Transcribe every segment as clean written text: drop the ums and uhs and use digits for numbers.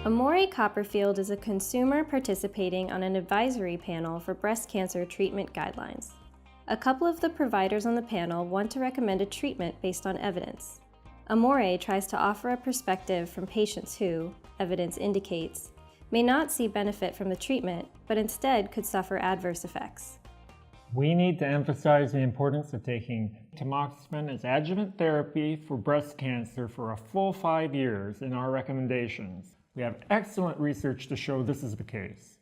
Amore Copperfield is a consumer participating on an advisory panel for breast cancer treatment guidelines. A couple of the providers on the panel want to recommend a treatment based on evidence. Amore tries to offer a perspective from patients who, evidence indicates, may not see benefit from the treatment, but instead could suffer adverse effects. We need to emphasize the importance of taking tamoxifen as adjuvant therapy for breast cancer for a full 5 years in our recommendations. We have excellent research to show this is the case.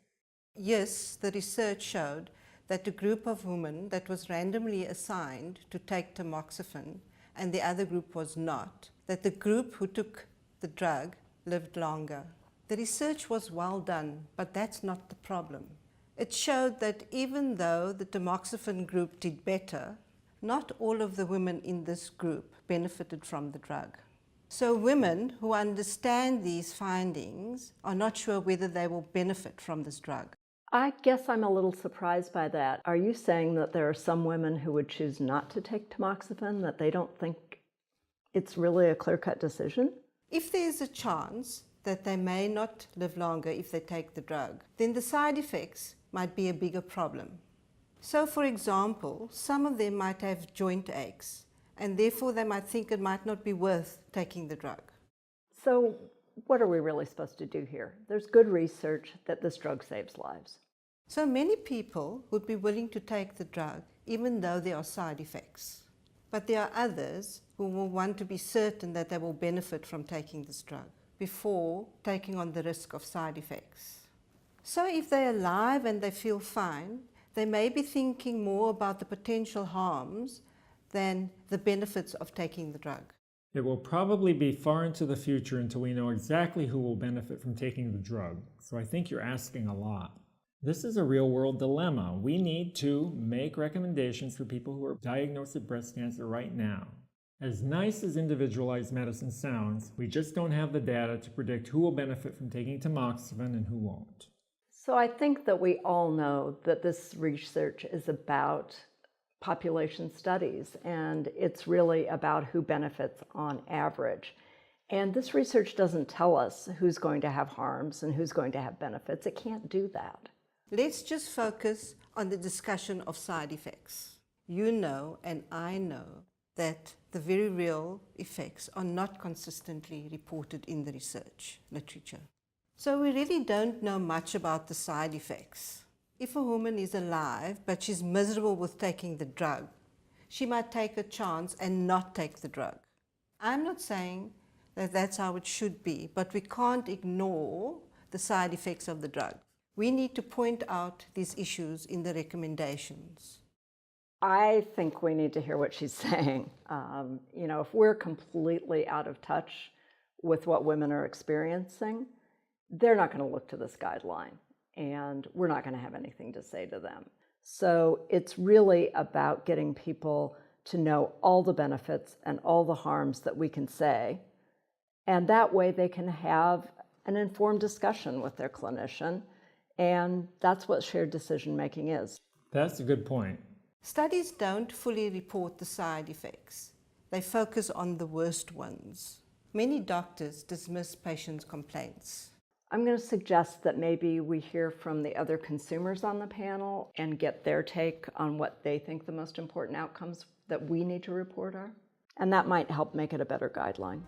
Yes, the research showed that a group of women that was randomly assigned to take tamoxifen and the other group was not, that the group who took the drug lived longer. The research was well done, but that's not the problem. It showed that even though the tamoxifen group did better, not all of the women in this group benefited from the drug. So women who understand these findings are not sure whether they will benefit from this drug. I guess I'm a little surprised by that. Are you saying that there are some women who would choose not to take tamoxifen, that they don't think it's really a clear-cut decision? If there's a chance that they may not live longer if they take the drug, then the side effects might be a bigger problem. So, for example, some of them might have joint aches, and therefore they might think it might not be worth taking the drug. So what are we really supposed to do here? There's good research that this drug saves lives. So many people would be willing to take the drug even though there are side effects. But there are others who will want to be certain that they will benefit from taking this drug before taking on the risk of side effects. So if they're alive and they feel fine, they may be thinking more about the potential harms than the benefits of taking the drug. It will probably be far into the future until we know exactly who will benefit from taking the drug, so I think you're asking a lot. This is a real-world dilemma. We need to make recommendations for people who are diagnosed with breast cancer right now. As nice as individualized medicine sounds, we just don't have the data to predict who will benefit from taking tamoxifen and who won't. So I think that we all know that this research is about population studies, and it's really about who benefits on average. And this research doesn't tell us who's going to have harms and who's going to have benefits. It can't do that. Let's just focus on the discussion of side effects. You know, and I know, that the very real effects are not consistently reported in the research literature. So we really don't know much about the side effects. If a woman is alive but she's miserable with taking the drug, she might take a chance and not take the drug. I'm not saying that that's how it should be, but we can't ignore the side effects of the drug. We need to point out these issues in the recommendations. I think we need to hear what she's saying. If we're completely out of touch with what women are experiencing, they're not going to look to this guideline, and we're not going to have anything to say to them. So it's really about getting people to know all the benefits and all the harms that we can say, and that way they can have an informed discussion with their clinician, and that's what shared decision-making is. That's a good point. Studies don't fully report the side effects. They focus on the worst ones. Many doctors dismiss patients' complaints. I'm going to suggest that maybe we hear from the other consumers on the panel and get their take on what they think the most important outcomes that we need to report are. And that might help make it a better guideline.